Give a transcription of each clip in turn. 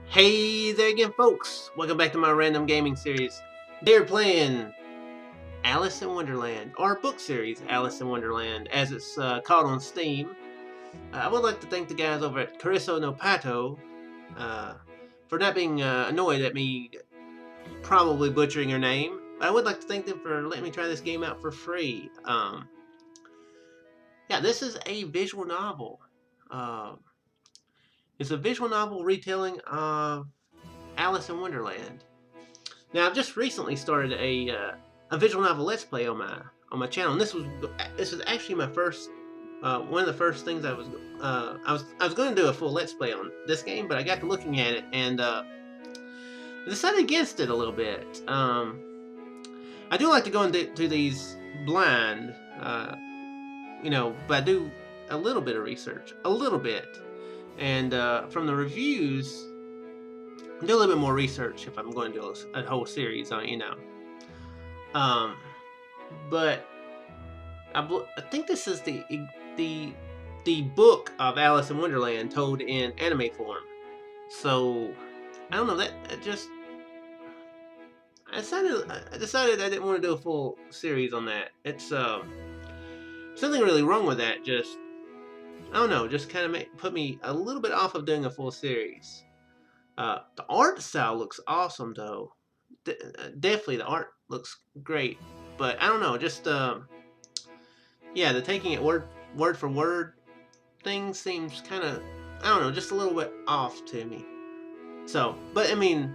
Hey there again, folks. Welcome back to my random gaming series. They're playing Alice in Wonderland, or book series Alice in Wonderland, as it's called on Steam. I would like to thank the guys over at Carrizo no Pato for not being annoyed at me probably butchering her name. I would like to thank them for letting me try this game out for free. Yeah, this is a visual novel. Uh, it's a visual novel retelling of Alice in Wonderland. Now, I've just recently started a visual novel let's play on my channel, and this was actually my first one of the first things I was going to do a full let's play on this game, but I got to looking at it and decided against it a little bit. I do like to go into these blind, but I do a little bit of research, a little bit, and from the reviews, do a little bit more research if I'm going to do a whole series on. Um, but I think this is the the book of Alice in Wonderland told in anime form. So I don't know that just I decided I didn't want to do a full series on that. It's something really wrong with that. Just I don't know. Just kind of put me a little bit off of doing a full series. The art style looks awesome though. Definitely the art looks great. But I don't know. Just yeah, the taking it word for word thing seems kind of, I don't know, just a little bit off to me. So, but I mean,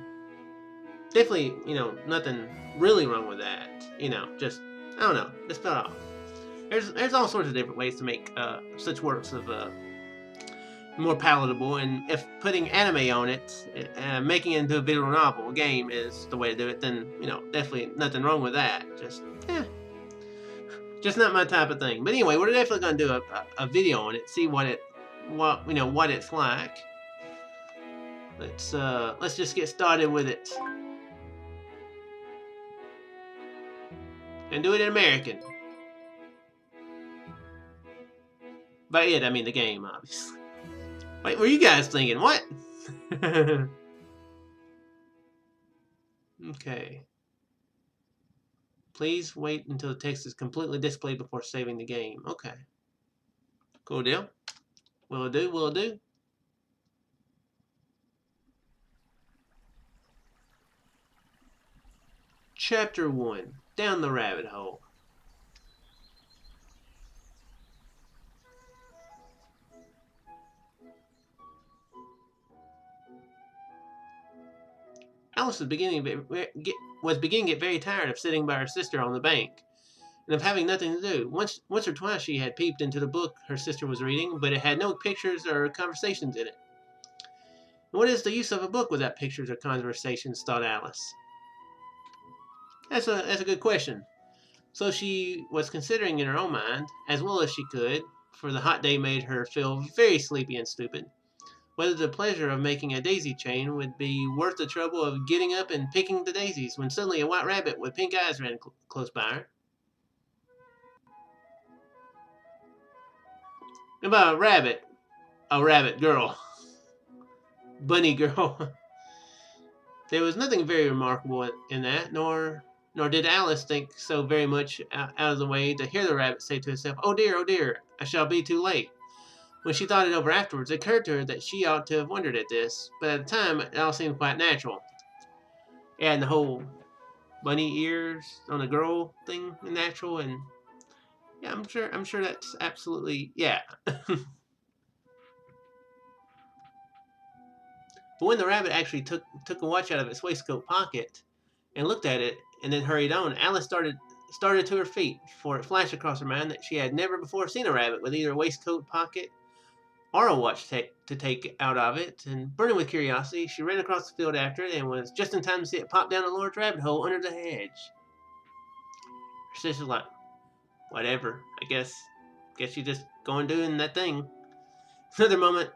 definitely, nothing really wrong with that. Just I don't know, just felt off. There's all sorts of different ways to make such works of more palatable, and if putting anime on it, making it into a visual novel game is the way to do it, then definitely nothing wrong with that. Just not my type of thing. But anyway, we're definitely gonna do a video on it, see what it's like. Let's just get started with it. And do it in American. By it, I mean the game, obviously. What were you guys thinking? What? Okay. Please wait until the text is completely displayed before saving the game. Okay. Cool deal. Will do, will do. Chapter 1. Down the rabbit hole. Alice was beginning to get very tired of sitting by her sister on the bank, and of having nothing to do. Once or twice she had peeped into the book her sister was reading, but it had no pictures or conversations in it. What is the use of a book without pictures or conversations, thought Alice. That's a good question. So she was considering in her own mind, as well as she could, for the hot day made her feel very sleepy and stupid, whether the pleasure of making a daisy chain would be worth the trouble of getting up and picking the daisies when suddenly a white rabbit with pink eyes ran close by her. About a rabbit girl, bunny girl. There was nothing very remarkable in that, nor did Alice think so very much out of the way to hear the rabbit say to itself, oh dear, I shall be too late." When she thought it over afterwards, it occurred to her that she ought to have wondered at this, but at the time it all seemed quite natural. Yeah, and the whole bunny ears on a girl thing natural, and yeah, I'm sure that's absolutely, yeah. But when the rabbit actually took a watch out of its waistcoat pocket and looked at it and then hurried on, Alice started to her feet, for it flashed across her mind that she had never before seen a rabbit with either a waistcoat pocket or a watch to take out of it, and burning with curiosity, she ran across the field after it and was just in time to see it pop down a large rabbit hole under the hedge. Her sister's like, whatever, I guess you just going doing that thing. Another moment,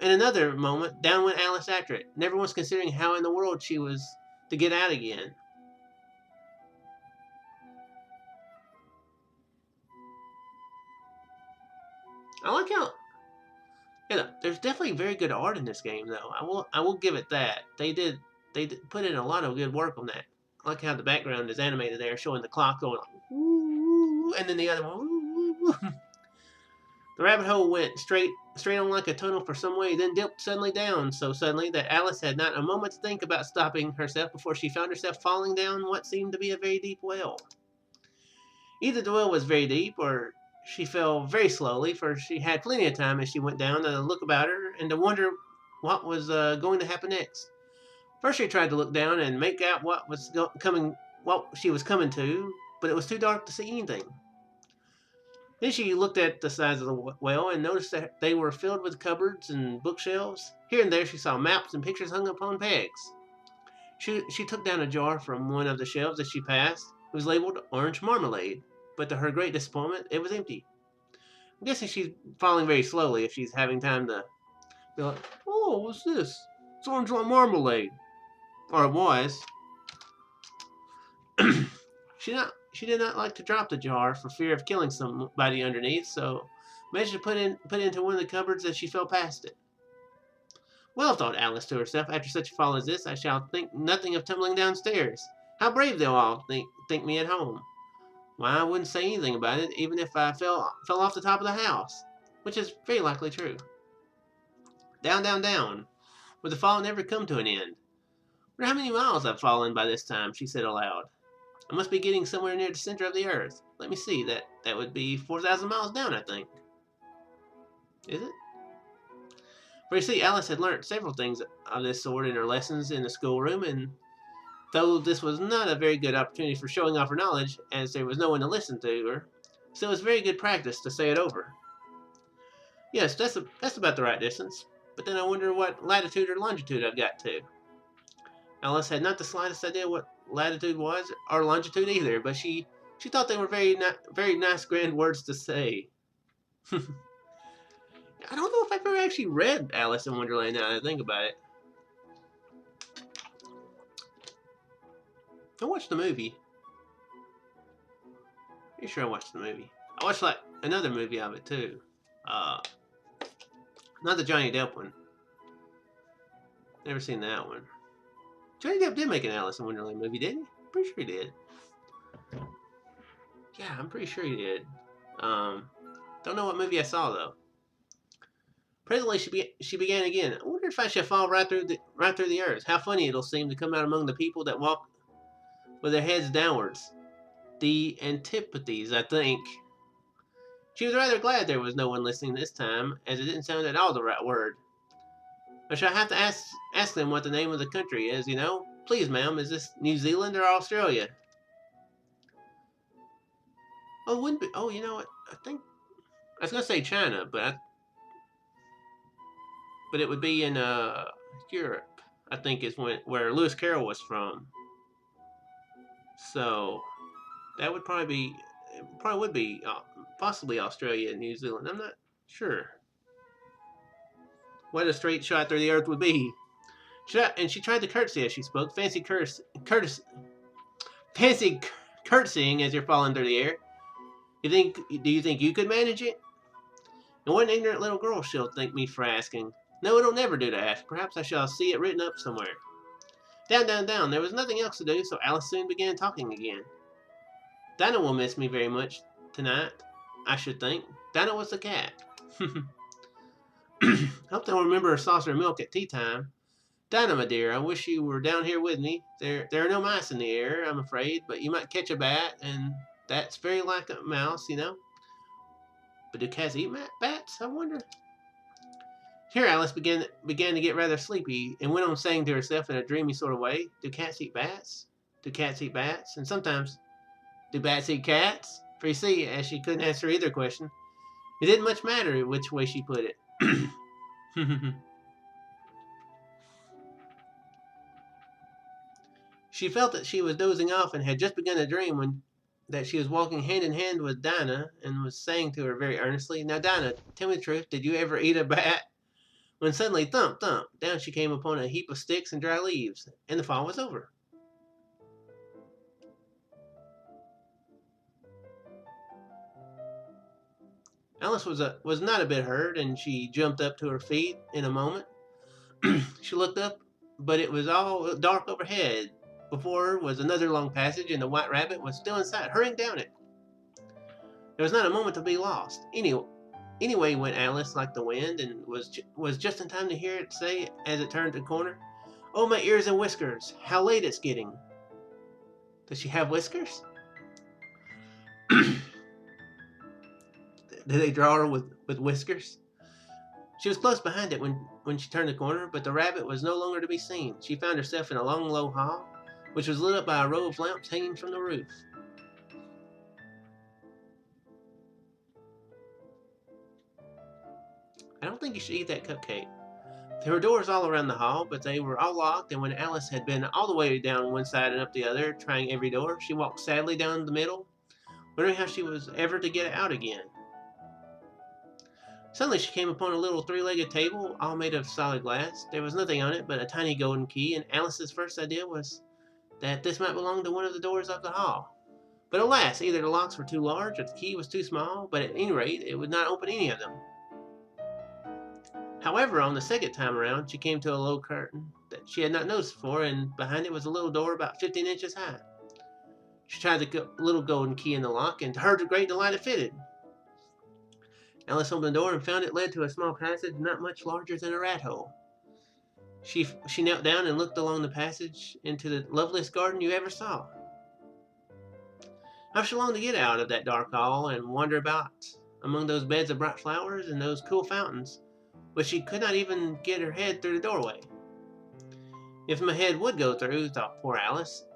in another moment, down went Alice after it, never once considering how in the world she was to get out again. I like how Yeah, there's definitely very good art in this game, though. I will give it that. They did put in a lot of good work on that. I like how the background is animated there, showing the clock going like, woo, and then the other one. Woo, woo, woo. The rabbit hole went straight on like a tunnel for some way, then dipped suddenly down, so suddenly that Alice had not a moment to think about stopping herself before she found herself falling down what seemed to be a very deep well. Either the well was very deep, or she fell very slowly, for she had plenty of time as she went down to look about her and to wonder what was going to happen next. First, she tried to look down and make out what she was coming to, but it was too dark to see anything. Then she looked at the sides of the well and noticed that they were filled with cupboards and bookshelves. Here and there, she saw maps and pictures hung upon pegs. She took down a jar from one of the shelves as she passed. It was labeled orange marmalade, but to her great disappointment, it was empty. I'm guessing she's falling very slowly if she's having time to be like, oh, what's this? It's orange marmalade. Or it was. She did not like to drop the jar for fear of killing somebody underneath, so managed to put it into one of the cupboards as she fell past it. Well, thought Alice to herself, after such a fall as this, I shall think nothing of tumbling downstairs. How brave they'll all think me at home. Why, I wouldn't say anything about it, even if I fell off the top of the house, which is very likely true. Down, down, down. Would the fall never come to an end? Wonder how many miles I've fallen by this time, she said aloud. I must be getting somewhere near the center of the earth. Let me see, that would be 4,000 miles down, I think. Is it? For you see, Alice had learnt several things of this sort in her lessons in the schoolroom, and though this was not a very good opportunity for showing off her knowledge, as there was no one to listen to her, still it was very good practice to say it over. Yes, that's about the right distance, but then I wonder what latitude or longitude I've got to. Alice had not the slightest idea what latitude was, or longitude either, but she thought they were very nice, grand words to say. I don't know if I've ever actually read Alice in Wonderland now that I think about it. I watched the movie. Pretty sure I watched the movie. I watched like another movie of it too. Not the Johnny Depp one. Never seen that one. Johnny Depp did make an Alice in Wonderland movie, didn't he? Pretty sure he did. Yeah, I'm pretty sure he did. Don't know what movie I saw though. Presently, she began again. I wonder if I shall fall right through the earth. How funny it'll seem to come out among the people that walk with their heads downwards. The antipathies, I think. She was rather glad there was no one listening this time, as it didn't sound at all the right word. I shall have to ask them what the name of the country is, you know. Please, ma'am, is this New Zealand or Australia? Oh, it wouldn't be. Oh, you know what? I think I was gonna say China, but it would be in Europe. I think is where Lewis Carroll was from. So that would probably would be possibly Australia and New Zealand. I'm not sure what a straight shot through the earth would be. She tried to curtsy as she spoke. Fancy curtsying as you're falling through the air. Do you think you could manage it? And what an ignorant little girl she'll think me for asking. No, it'll never do to ask. Perhaps I shall see it written up somewhere. Down, down, down. There was nothing else to do, so Alice soon began talking again. Dinah will miss me very much tonight, I should think. Dinah was the cat. Hope they'll remember a saucer of milk at tea time. Dinah, my dear, I wish you were down here with me. There are no mice in the air, I'm afraid, but you might catch a bat, and that's very like a mouse, you know. But do cats eat bats, I wonder? Here Alice began to get rather sleepy, and went on saying to herself in a dreamy sort of way, do cats eat bats? Do cats eat bats? And sometimes, do bats eat cats? For you see, as she couldn't answer either question, it didn't much matter which way she put it. She felt that she was dozing off and had just begun to dream that she was walking hand in hand with Dinah and was saying to her very earnestly, now Dinah, tell me the truth, did you ever eat a bat? When suddenly, thump, thump, down she came upon a heap of sticks and dry leaves, and the fall was over. Alice was not a bit hurt, and she jumped up to her feet in a moment. She looked up, but it was all dark overhead. Before her was another long passage, and the White Rabbit was still inside, hurrying down it. There was not a moment to be lost. Anyway, went Alice like the wind, and was just in time to hear it say as it turned the corner, "Oh, my ears and whiskers! How late it's getting!" Does she have whiskers? Did they draw her with whiskers? She was close behind it when she turned the corner, but the rabbit was no longer to be seen. She found herself in a long, low hall, which was lit up by a row of lamps hanging from the roof. I don't think you should eat that cupcake. There were doors all around the hall, but they were all locked, and when Alice had been all the way down one side and up the other, trying every door, she walked sadly down the middle, wondering how she was ever to get out again. Suddenly she came upon a little three-legged table, all made of solid glass. There was nothing on it but a tiny golden key, and Alice's first idea was that this might belong to one of the doors of the hall. But alas, either the locks were too large or the key was too small, but at any rate, it would not open any of them. However, on the second time around, she came to a low curtain that she had not noticed before, and behind it was a little door about 15 inches high. She tried the little golden key in the lock, and to her great delight it fitted. Alice opened the door and found it led to a small passage not much larger than a rat hole. She knelt down and looked along the passage into the loveliest garden you ever saw. How she longed to get out of that dark hall and wander about among those beds of bright flowers and those cool fountains, but she could not even get her head through the doorway. If my head would go through, thought poor Alice,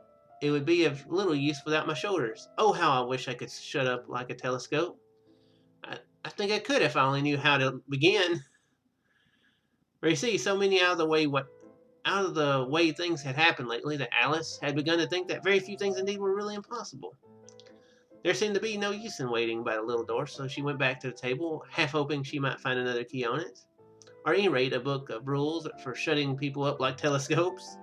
it would be of little use without my shoulders. Oh, how I wish I could shut up like a telescope. I think I could if I only knew how to begin. For you see, so many out of the way things had happened lately that Alice had begun to think that very few things indeed were really impossible. There seemed to be no use in waiting by the little door, so she went back to the table, half hoping she might find another key on it, or at any rate a book of rules for shutting people up like telescopes.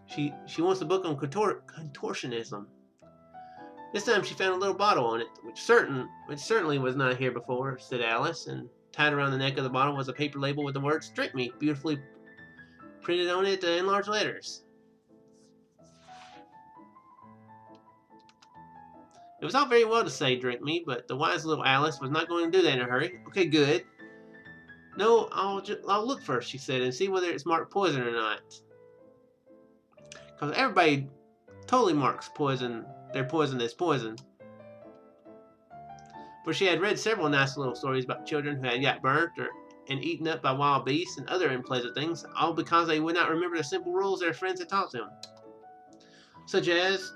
She wants a book on contortionism. This time she found a little bottle on it, which certainly was not here before, said Alice, and tied around the neck of the bottle was a paper label with the words "Drink Me" beautifully printed on it in large letters. It was all very well to say "drink me," but the wise little Alice was not going to do that in a hurry. Okay, good. No, I'll look first, she said, and see whether it's marked poison or not. Because everybody totally marks their poison as poison. For she had read several nice little stories about children who had got burnt and eaten up by wild beasts and other unpleasant things, all because they would not remember the simple rules their friends had taught them. Such as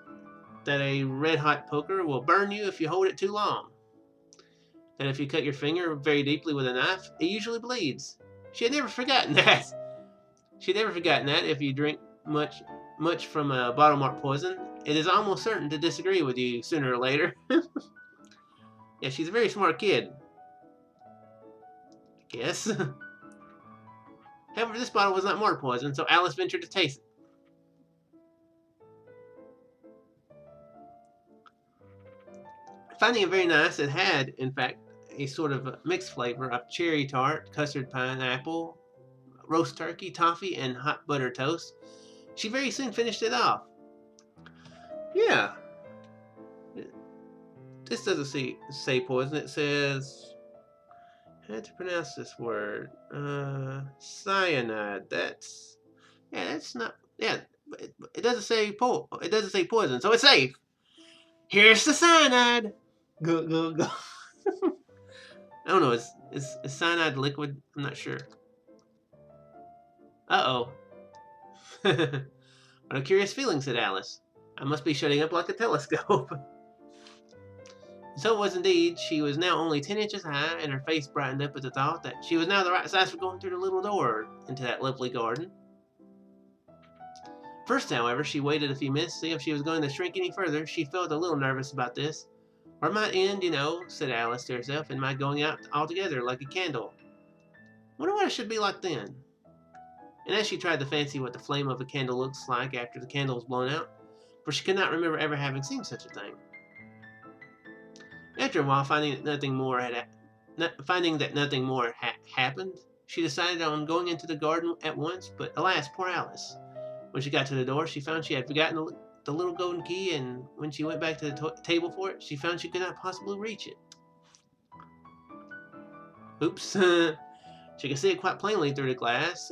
that a red-hot poker will burn you if you hold it too long. That if you cut your finger very deeply with a knife, it usually bleeds. She had never forgotten that. If you drink much from a bottle marked poison, it is almost certain to disagree with you sooner or later. Yeah, she's a very smart kid. I guess. However, this bottle was not marked poison, so Alice ventured to taste it. Finding it very nice, it had, in fact, a sort of mixed flavor of cherry tart, custard pineapple, roast turkey, toffee, and hot butter toast. She very soon finished it off. Yeah. This doesn't say poison. It says, how to pronounce this word? Cyanide. That's not. Yeah, it doesn't say poison, so it's safe. Here's the cyanide. Go. I don't know. Is cyanide liquid? I'm not sure. Uh-oh. What a curious feeling, said Alice. I must be shutting up like a telescope. So it was indeed. She was now only 10 inches high, and her face brightened up at the thought that she was now the right size for going through the little door into that lovely garden. First, however, she waited a few minutes to see if she was going to shrink any further. She felt a little nervous about this. Or it might end, said Alice to herself, in my going out altogether like a candle. Wonder what it should be like then. And as she tried to fancy what the flame of a candle looks like after the candle is blown out, for she could not remember ever having seen such a thing. After a while, finding that nothing more had happened, she decided on going into the garden at once, but alas, poor Alice. When she got to the door, she found she had forgotten the little golden key, and when she went back to the table for it, she found she could not possibly reach it. Oops. She could see it quite plainly through the glass,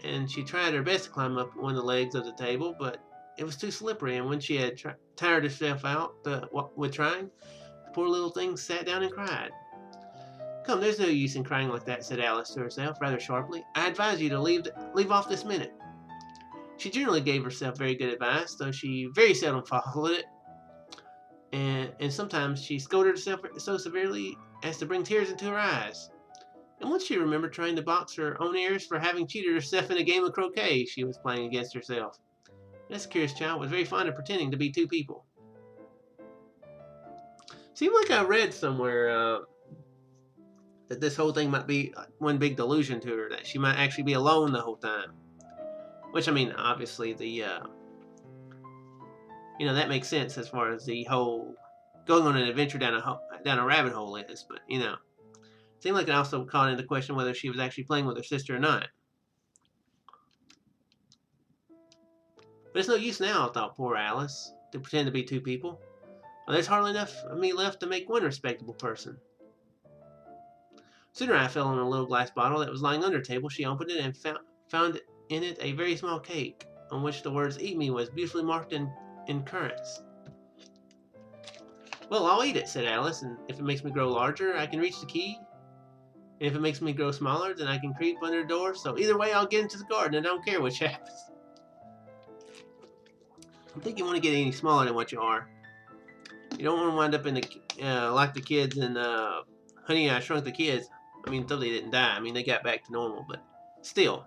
and she tried her best to climb up one of the legs of the table, but it was too slippery, and when she had tired herself out with trying, the poor little thing sat down and cried. "Come, there's no use in crying like that," said Alice to herself, rather sharply. "I advise you to leave off this minute." She generally gave herself very good advice, though she very seldom followed it, and sometimes she scolded herself so severely as to bring tears into her eyes. And once she remembered trying to box her own ears for having cheated herself in a game of croquet she was playing against herself. This curious child was very fond of pretending to be two people. Seemed like I read somewhere that this whole thing might be one big delusion to her, that she might actually be alone the whole time. Which, I mean, obviously that makes sense as far as the whole going on an adventure down a rabbit hole is, but, it seemed like it also called into question whether she was actually playing with her sister or not. But it's no use now, thought poor Alice, to pretend to be two people. Well, there's hardly enough of me left to make one respectable person. Soon her eye fell on a little glass bottle that was lying under the table. She opened it and found in it a very small cake, on which the words "Eat me" was beautifully marked in currants. "Well, I'll eat it," said Alice, "and if it makes me grow larger, I can reach the key. And if it makes me grow smaller, then I can creep under the door. So either way, I'll get into the garden. I don't care which happens." I think you want to get any smaller than what you are. You don't want to wind up in like the kids in Honey, I Shrunk the Kids. I mean, though they didn't die. I mean, they got back to normal, but still.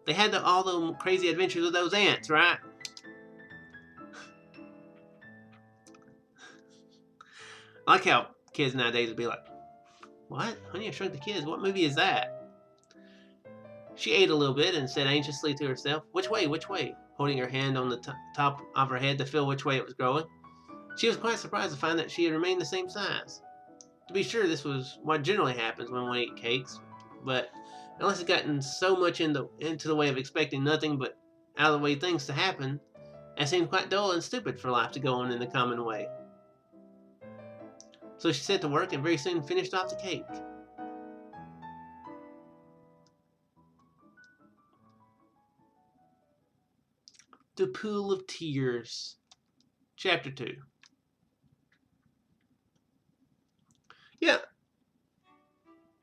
They had all the crazy adventures with those ants, right? I like how kids nowadays would be like, "What? Honey, I Shrunk the Kids? What movie is that?" She ate a little bit and said anxiously to herself, "Which way? Which way?" holding her hand on the top of her head to feel which way it was growing. She was quite surprised to find that she had remained the same size. To be sure, this was what generally happens when we eat cakes, but Alice had gotten so much into the way of expecting nothing but out of the way things to happen, it seemed quite dull and stupid for life to go on in the common way. So she set to work and very soon finished off the cake. The Pool of Tears, Chapter 2. Yeah,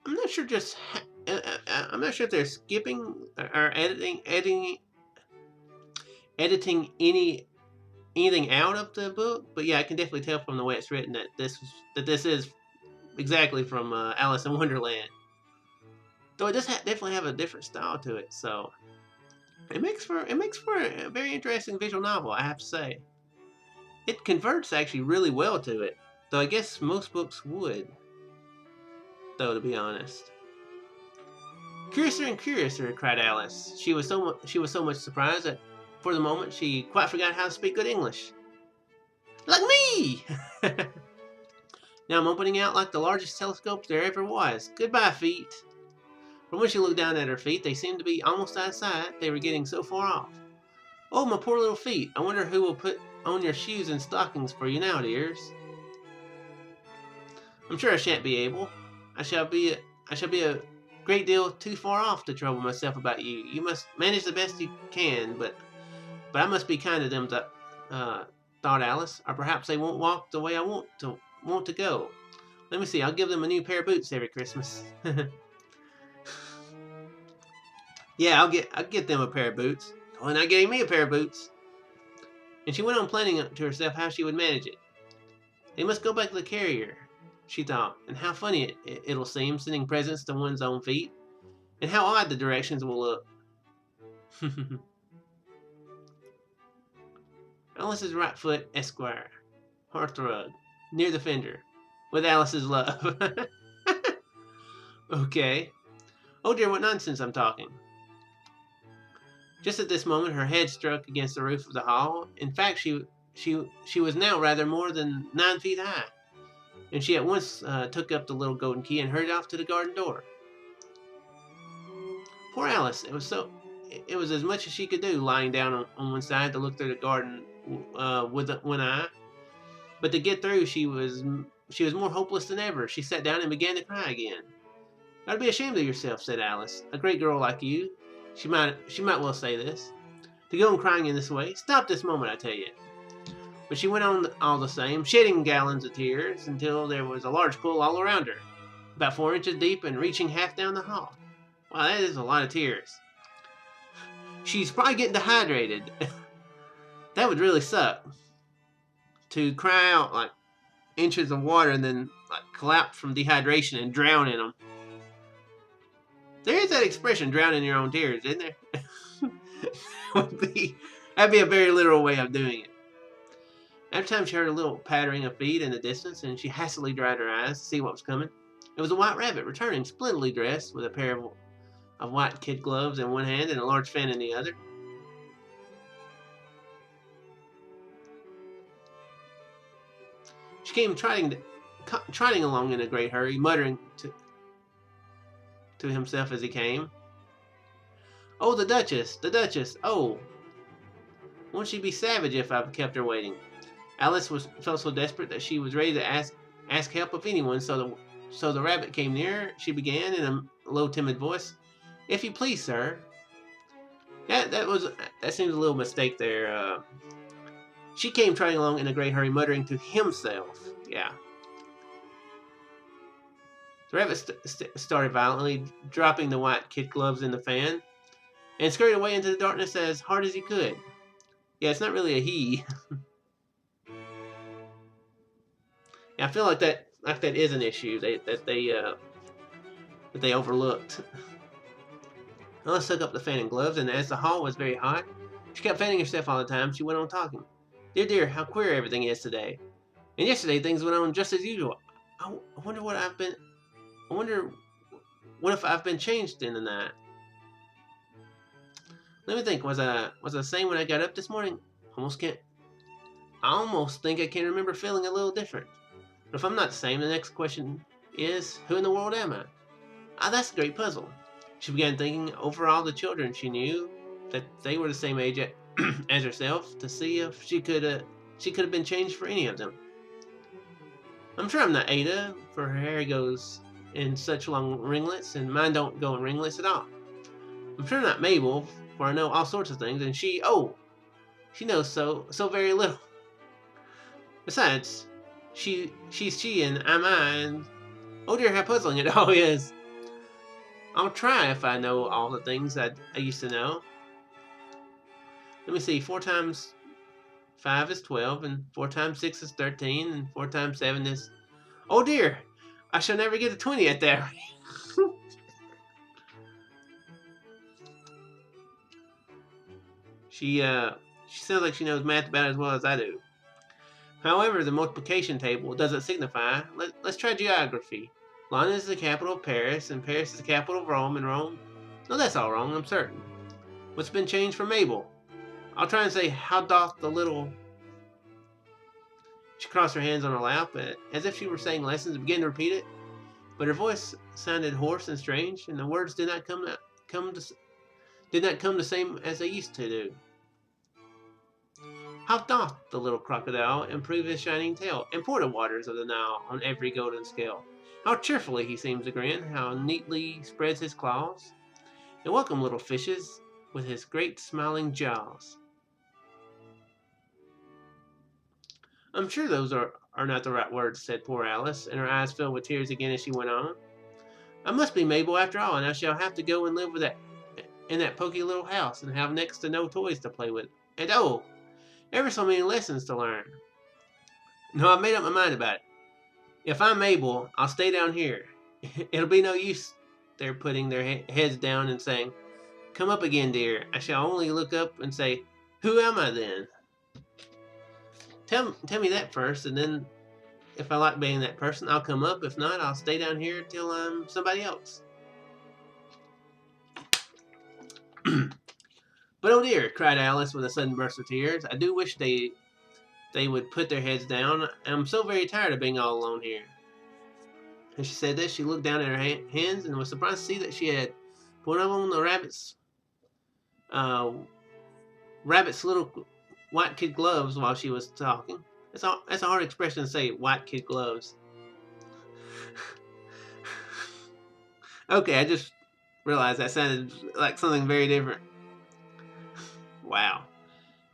I'm not sure I'm not sure if they're skipping or editing anything out of the book, but yeah, I can definitely tell from the way it's written that this is exactly from Alice in Wonderland. Though it does definitely have a different style to it, so it makes for a very interesting visual novel, I have to say. It converts actually really well to it, though I guess most books would. Though, to be honest. "Curiouser and curiouser," cried Alice. She was so much surprised that for the moment she quite forgot how to speak good English. "Like me!" "Now I'm opening out like the largest telescope there ever was. Goodbye, feet." But when she looked down at her feet, they seemed to be almost out of sight. They were getting so far off. "Oh, my poor little feet. I wonder who will put on your shoes and stockings for you now, dears." "I'm sure I shan't be able. I shall be a great deal too far off to trouble myself about you. You must manage the best you can, but I must be kind to them," thought Alice, "or perhaps they won't walk the way I want to go. Let me see. I'll give them a new pair of boots every Christmas." "Yeah, I'll get them a pair of boots. Oh, they're not getting me a pair of boots." And she went on planning to herself how she would manage it. They must go back to the carrier, she thought, and how funny it'll seem sending presents to one's own feet, and how odd the directions will look. "Alice's right foot, Esquire, hearthrug, near the fender, with Alice's love." Okay. Oh dear, what nonsense I'm talking. Just at this moment, her head struck against the roof of the hall. In fact, she was now rather more than 9 feet high, and she at once took up the little golden key and hurried off to the garden door. Poor Alice! It was as much as she could do, lying down on one side to look through the garden with one eye. But to get through, she was more hopeless than ever. She sat down and began to cry again. "I'd be ashamed of yourself," said Alice. "A great girl like you." She might well say this. "To go on crying in this way. Stop this moment, I tell you." But she went on all the same, shedding gallons of tears until there was a large pool all around her, about 4 inches deep and reaching half down the hall. Wow, that is a lot of tears. She's probably getting dehydrated. That would really suck. To cry out like inches of water and then like collapse from dehydration and drown in them. There is that expression, drown in your own tears, isn't there? That'd be a very literal way of doing it. After time, she heard a little pattering of feet in the distance, and she hastily dried her eyes to see what was coming. It was a white rabbit returning, splendidly dressed, with a pair of white kid gloves in one hand and a large fan in the other. She came trotting along in a great hurry, muttering to himself as he came, "Oh, the Duchess, the Duchess! Oh, won't she be savage if I've kept her waiting?" Alice felt so desperate that she was ready to ask help of anyone. So the rabbit came near. She began in a low, timid voice, "If you please, sir." That seems a little mistake there. She came trotting along in a great hurry, muttering to himself. Yeah. The rabbit started violently, dropping the white kid gloves in the fan, and scurried away into the darkness as hard as he could. Yeah, it's not really a he. Yeah, I feel like that is an issue that they overlooked. Alice took up the fan and gloves, and as the hall was very hot, she kept fanning herself all the time. She went on talking. "Dear, dear, how queer everything is today. And yesterday things went on just as usual. I wonder what if I've been changed in the night. Let me think. Was I the same when I got up this morning? I almost think I can remember feeling a little different. But if I'm not the same, the next question is, who in the world am I? That's a great puzzle." She began thinking over all the children she knew, that they were the same age as herself, to see if she could have been changed for any of them. "I'm sure I'm not Ada, for her hair goes in such long ringlets, and mine don't go in ringlets at all. I'm sure I'm not Mabel, for I know all sorts of things, and she knows so very little. Besides, she's she and I'm I, and oh dear, how puzzling it all is. I'll try if I know all the things I used to know. Let me see, 4 times 5 is 12, and 4 times 6 is 13, and 4 times 7 is... Oh dear, I shall never get a 20 at that rate." She sounds like she knows math about as well as I do. However, the multiplication table doesn't signify. Let's try geography. London is the capital of Paris, and Paris is the capital of Rome, and Rome... No, that's all wrong, I'm certain. What's been changed for Mabel? I'll try and say, how doth the little... She crossed her hands on her lap, as if she were saying lessons, and began to repeat it. But her voice sounded hoarse and strange, and the words did not come the same as they used to do. How doth the little crocodile improve his shining tail, and pour the waters of the Nile on every golden scale? How cheerfully he seems to grin, how neatly spreads his claws, and welcome little fishes with his great smiling jaws. I'm sure those are not the right words, said poor Alice, and her eyes filled with tears again as she went on. I must be Mabel after all, and I shall have to go and live in that poky little house, and have next to no toys to play with. And oh, ever so many lessons to learn. No, I've made up my mind about it. If I'm Mabel, I'll stay down here. It'll be no use their putting their heads down and saying, "Come up again, dear." I shall only look up and say, "Who am I then?" Tell me that first, and then if I like being that person, I'll come up. If not, I'll stay down here till I'm somebody else. But oh dear, cried Alice with a sudden burst of tears. I do wish they would put their heads down. I'm so very tired of being all alone here. As she said this, she looked down at her hands and was surprised to see that she had put on the rabbit's little white kid gloves while she was talking. That's a hard expression to say, white kid gloves. Okay, I just realized that sounded like something very different. Wow.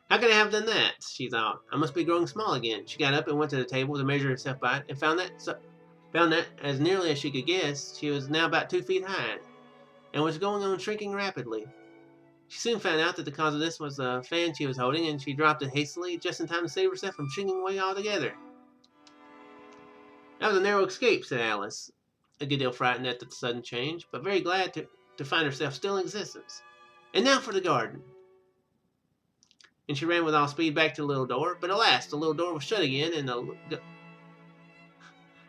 How could I have done that? She thought. I must be growing small again. She got up and went to the table to measure herself by it and found that, as nearly as she could guess, she was now about 2 feet high and was going on shrinking rapidly. She soon found out that the cause of this was the fan she was holding, and she dropped it hastily just in time to save herself from shrinking away altogether. That was a narrow escape, said Alice, a good deal frightened at the sudden change, but very glad to find herself still in existence. And now for the garden. And she ran with all speed back to the little door, but alas, the little door was shut again, and the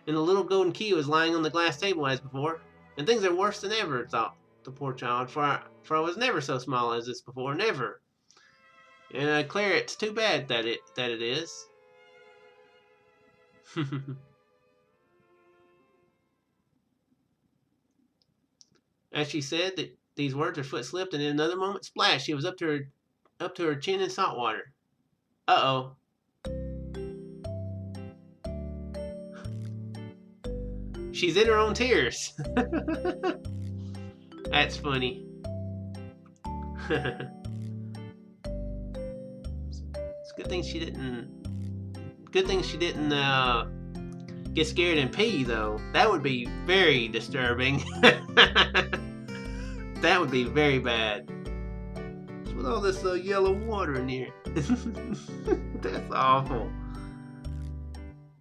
little golden key was lying on the glass table as before. And things are worse than ever, thought the poor child, for I was never so small as this before, never. And I declare it's too bad that it is. As she said these words, her foot slipped, and in another moment, splash! She was up to her chin in salt water. Uh-oh. She's in her own tears. That's funny. It's a good thing she didn't. Good thing she didn't get scared and pee, though. That would be very disturbing. That would be very bad. With all this yellow water in here. That's awful.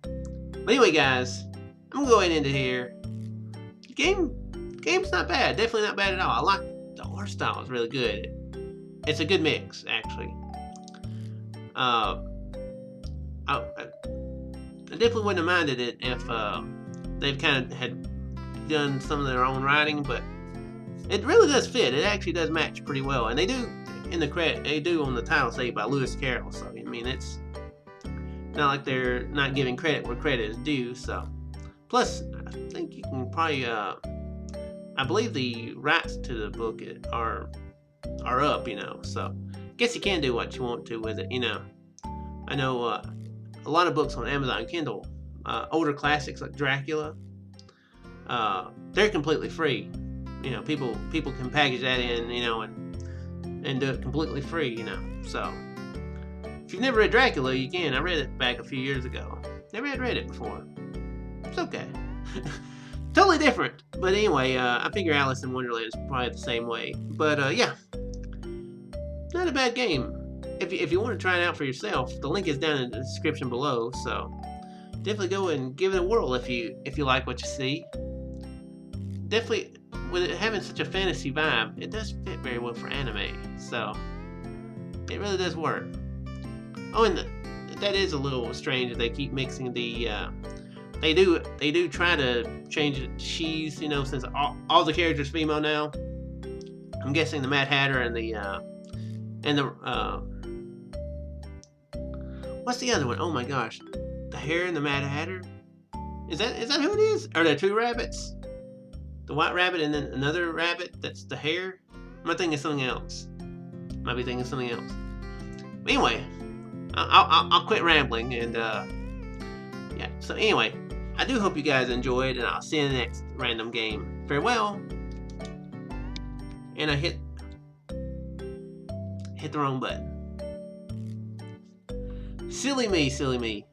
But anyway, guys, I'm gonna go ahead and end it here. Game's not bad. Definitely not bad at all. I like the art style. It's really good. It's a good mix, actually. I definitely wouldn't have minded it if they've kind of had done some of their own writing, but it really does fit. It actually does match pretty well, and they do in the credit. They do on the title say by Lewis Carroll. So I mean, it's not like they're not giving credit where credit is due. So plus, I think you can probably. I believe the rights to the book are up. So guess you can do what you want to with it. I know a lot of books on Amazon Kindle, older classics like Dracula. They're completely free. People can package that in, and do it completely free, So, if you've never read Dracula, you can. I read it back a few years ago. Never had read it before. It's okay. Totally different. But anyway, I figure Alice in Wonderland is probably the same way. But, yeah. Not a bad game. If you want to try it out for yourself, the link is down in the description below. So, definitely go and give it a whirl if you like what you see. Definitely, with it having such a fantasy vibe, it does fit very well for anime, so it really does work. Oh, and that is a little strange that they keep mixing the. They do try to change it to she's, since all the characters are female now. I'm guessing the Mad Hatter and the what's the other one? Oh my gosh, the Hare and the Mad Hatter. Is that who it is? Are there two rabbits? The white rabbit and then another rabbit that's the hare? Am I thinking something else? Might be thinking something else. But anyway, I'll quit rambling and yeah. So anyway, I do hope you guys enjoyed, and I'll see you in the next random game. Farewell. And I hit the wrong button. Silly me, silly me.